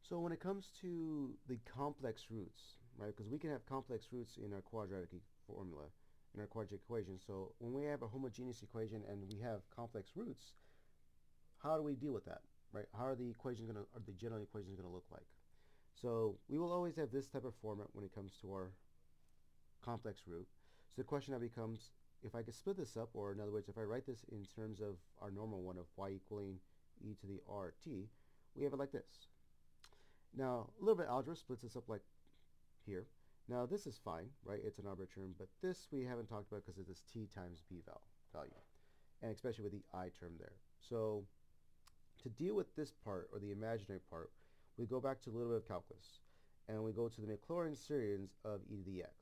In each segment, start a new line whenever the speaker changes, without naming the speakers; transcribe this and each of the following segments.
So when it comes to the complex roots, right, because we can have complex roots in our quadratic formula, in our quadratic equation. So when we have a homogeneous equation and we have complex roots, how do we deal with that, right? How are the equations going to, or the general equations going to look like? So we will always have this type of format when it comes to our complex root. So the question now becomes, if I could split this up, or in other words, if I write this in terms of our normal one of y equaling e to the rt, we have it like this. Now, a little bit of algebra splits this up like here. Now, this is fine, right? It's an arbitrary term, but this we haven't talked about because of this t times b value, and especially with the I term there. So to deal with this part, or the imaginary part, we go back to a little bit of calculus, and we go to the Maclaurin series of e to the x.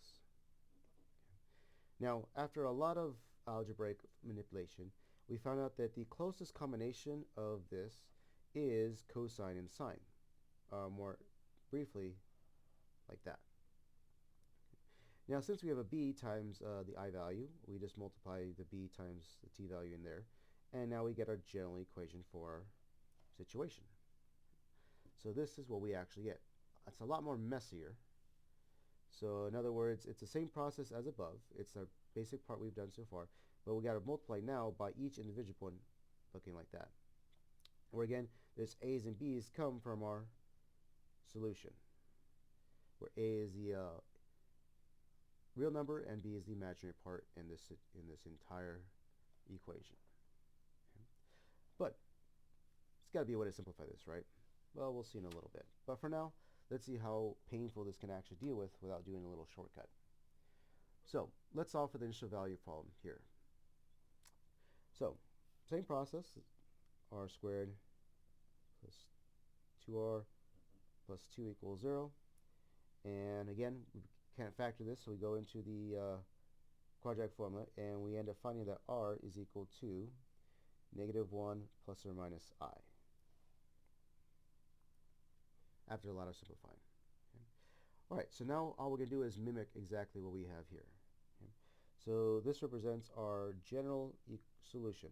Now, after a lot of algebraic manipulation, we found out that the closest combination of this is cosine and sine. More briefly, like that. Now, since we have a b times the I value, we just multiply the b times the t value in there, and now we get our general equation for our situation. So this is what we actually get. It's a lot more messier. So in other words, it's the same process as above. It's our basic part we've done so far, but we got to multiply now by each individual point, looking like that. Where again, this a's and b's come from our solution, where a is the real number and b is the imaginary part in this entire equation. Okay. But it's got to be a way to simplify this, right? Well, we'll see in a little bit. But for now, let's see how painful this can actually deal with without doing a little shortcut. So let's solve for the initial value problem here. So same process, r squared plus 2r plus 2 equals 0. And again, we can't factor this, so we go into the quadratic formula, and we end up finding that r is equal to negative 1 plus or minus I, after a lot of simplifying. Okay. All right, so now all we're going to do is mimic exactly what we have here. Okay. So this represents our general solution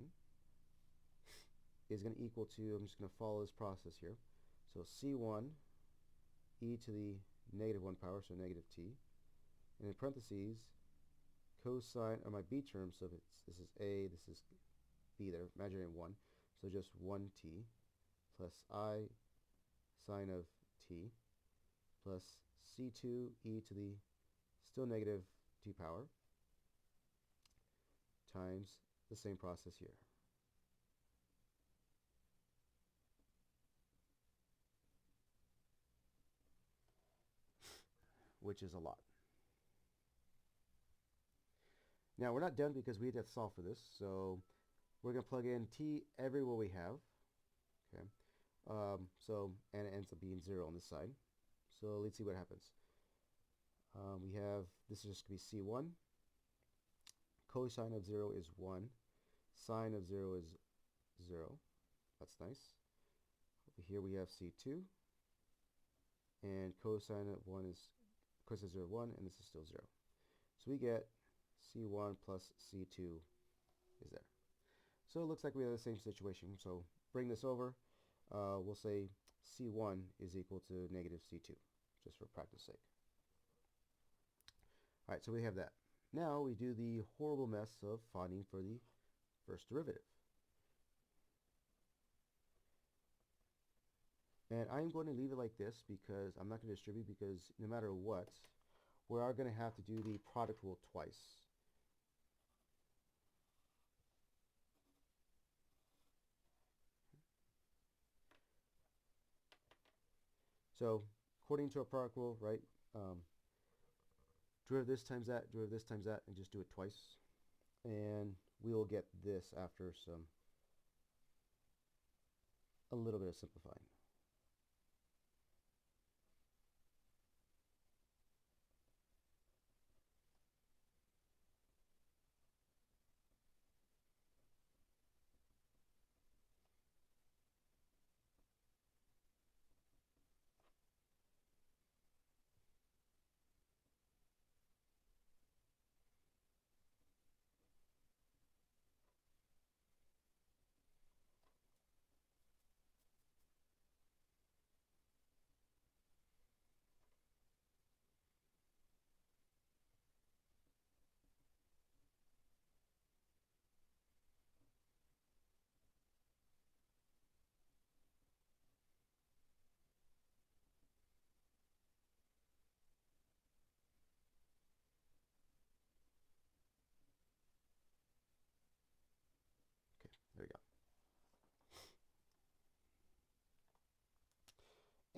is going to equal to, I'm just going to follow this process here. So C1 e to the negative 1 power, so negative t, and in parentheses, cosine, or my b term, so this is a, this is b there, imaginary 1, so just 1t, plus I sine of t, plus c2 e to the still negative t power, times the same process here. Which is a lot. Now we're not done because we have to solve for this, so we're going to plug in t everywhere we have. Okay, and it ends up being 0 on this side. So let's see what happens. We have, this is just going to be c1. Cosine of 0 is 1. Sine of 0 is 0. That's nice. Over here we have c2. And cosine of 1 is, cosine of 0, 1, and this is still 0. So we get c1 plus c2 is there. So it looks like we have the same situation. So bring this over. We'll say c1 is equal to negative c2, just for practice sake. All right, so we have that. Now we do the horrible mess of finding for the first derivative. And I'm going to leave it like this because I'm not going to distribute, because no matter what, we are going to have to do the product rule twice. So according to our product rule, right, derive this times that, derive this times that, and just do it twice. And we will get this after a little bit of simplifying.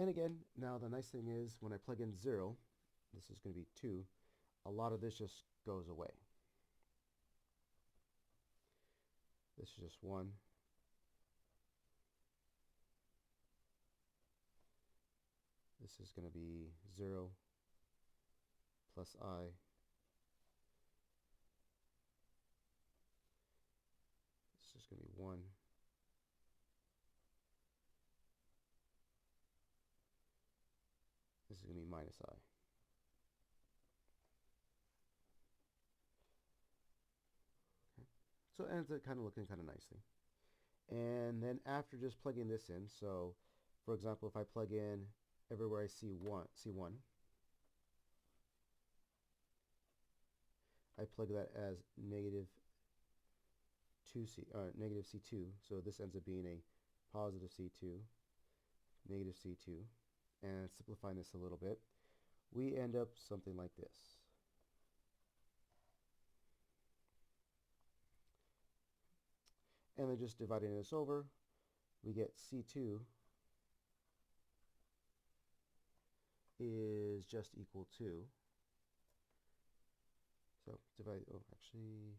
And again, now the nice thing is when I plug in 0, this is going to be 2, a lot of this just goes away. This is just 1. This is going to be 0 plus I. This is going to be 1. This is going to be minus I. Okay. So it ends up kind of looking kind of nicely. And then after just plugging this in, so for example, if I plug in everywhere I see C1, I plug that as negative C2, so this ends up being a positive C2, negative C2, and simplifying this a little bit, we end up something like this. And then just dividing this over, we get C2 is just equal to, so divide, oh actually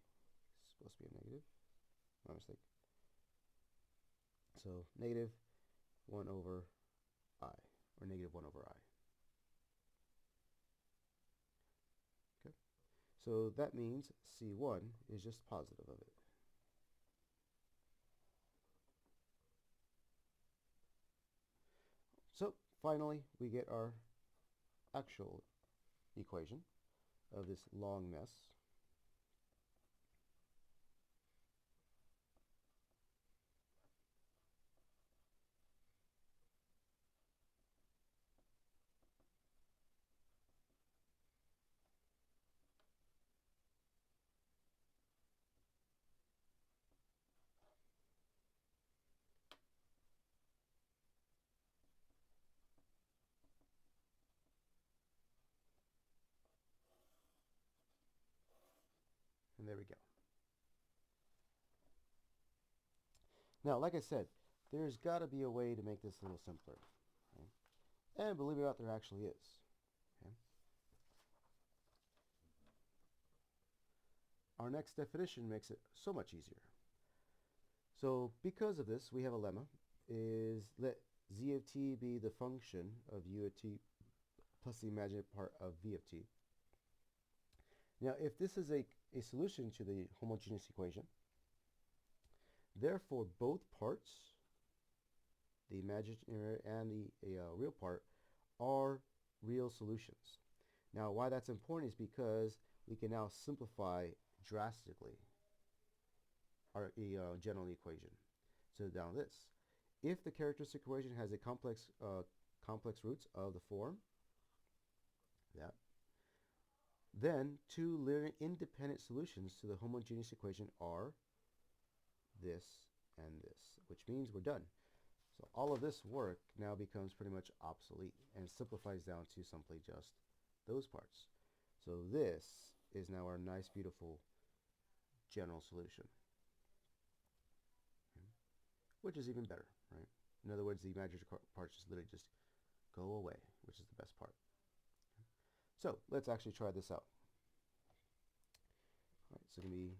it's supposed to be a negative, my mistake. So negative 1 over I, or negative 1 over I. Okay, so that means C1 is just positive of it. So finally, we get our actual equation of this long mess. And there we go. Now, like I said, there's got to be a way to make this a little simpler. Okay? And believe it or not, there actually is. Okay? Our next definition makes it so much easier. So because of this, we have a lemma, is let z of t be the function of u of t plus the imaginary part of v of t. Now, if this is a solution to the homogeneous equation, therefore both parts, the imaginary and the real part, are real solutions. Now, why that's important is because we can now simplify drastically our general equation. So now this, if the characteristic equation has a complex roots of the form, that, then two linear independent solutions to the homogeneous equation are this and this, which means we're done. So all of this work now becomes pretty much obsolete and simplifies down to simply just those parts. So this is now our nice, beautiful general solution, which is even better, right? In other words, the imaginary parts just literally just go away, which is the best part. So let's actually try this out. All right, so it's going to be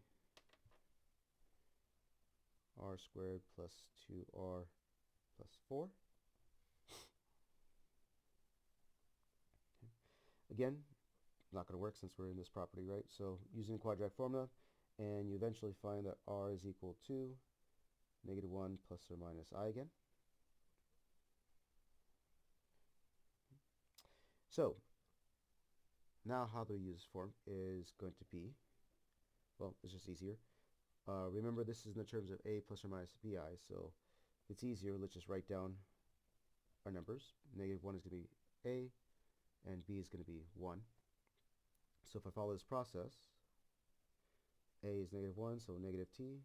r squared plus 2r plus 4. Okay. Again, not going to work since we're in this property, right? So using the quadratic formula, and you eventually find that r is equal to negative 1 plus or minus I again. So now how do we use this form is going to be, well, it's just easier. Remember, this is in the terms of a plus or minus bi, so if it's easier, let's just write down our numbers. Negative 1 is going to be a, and b is going to be 1. So if I follow this process, a is negative 1, so negative t,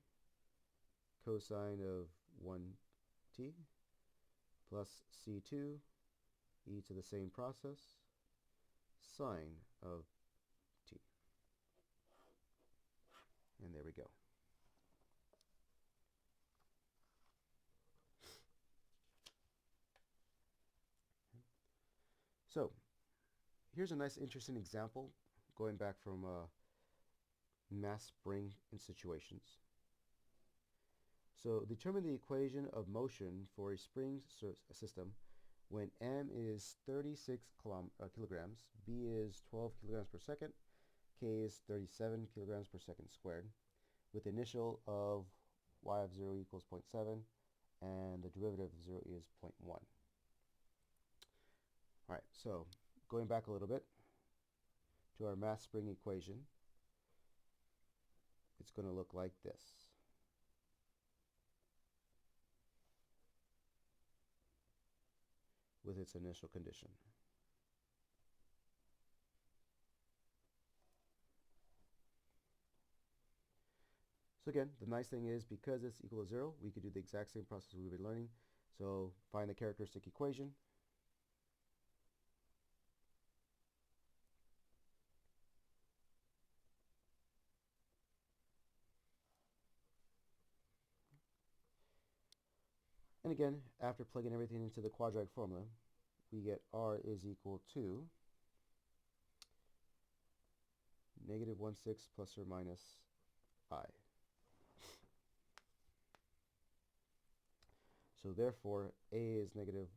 cosine of 1t, plus c2, e to the same process, sine of t. And there we go. So here's a nice interesting example going back from mass spring in situations. So determine the equation of motion for a spring system when m is 36 kilograms, b is 12 kilograms per second, k is 37 kilograms per second squared, with the initial of y of 0 equals 0.7 and the derivative of 0 is 0.1. Alright, so going back a little bit to our mass spring equation, it's going to look like this. With its initial condition. So again, the nice thing is because it's equal to 0, we could do the exact same process we've been learning. So find the characteristic equation. And again, after plugging everything into the quadratic formula, we get r is equal to negative 1/6 plus or minus I. So therefore, A is negative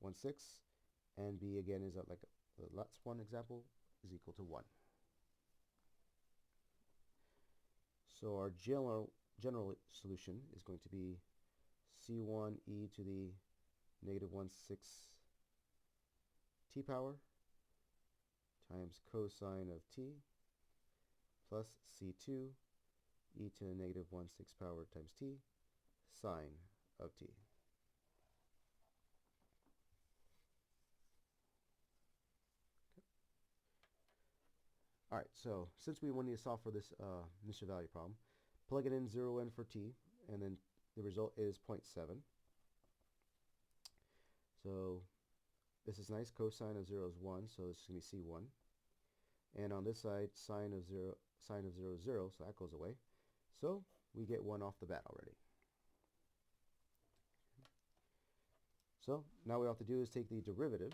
1/6, and B again is like the last one example is equal to 1. So our general solution is going to be C1 e to the negative 1/6 t power times cosine of t plus C2 e to the negative 1/6 power times t sine of t. Alright, so since we wanted to solve for this initial value problem, plug it in 0 in for t, and then the result is 0.7. So this is nice. Cosine of 0 is 1, so this is going to be C1. And on this side, sine of 0 is 0, so that goes away. So we get 1 off the bat already. So now what we have to do is take the derivative.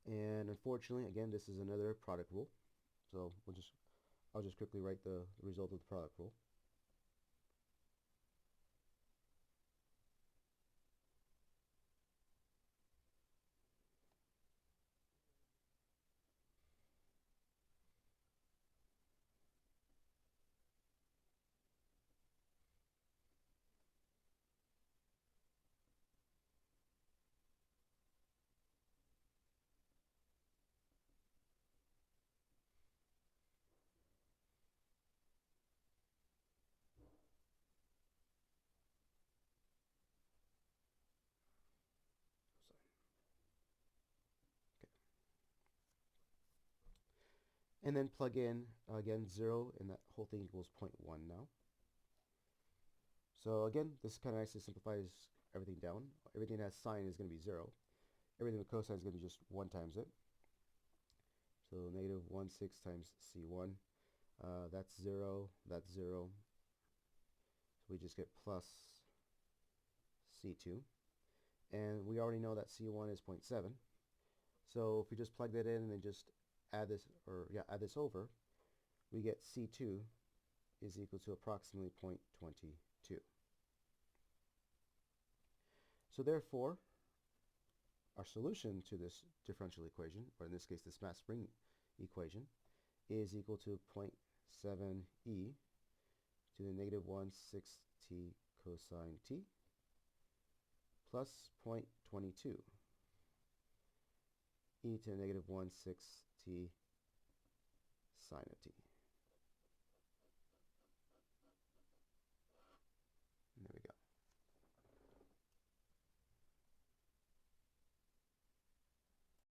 And unfortunately, again, this is another product rule. So I'll just quickly write the result of the product rule. And then plug in, again, 0, and that whole thing equals 0.1 now. So again, this kind of nicely simplifies everything down. Everything that has sine is going to be 0. Everything with cosine is going to be just 1 times it. So negative 1/6 times C1. That's 0, that's 0. So we just get plus C2. And we already know that C1 is 0.7. So if we just plug that in and then just add this over, we get C2 is equal to approximately 0.22. So therefore, our solution to this differential equation, or in this case this mass spring equation, is equal to 0.7e to the negative 1/6 t cosine t plus 0.22 e to the negative 1/6 t sine of t.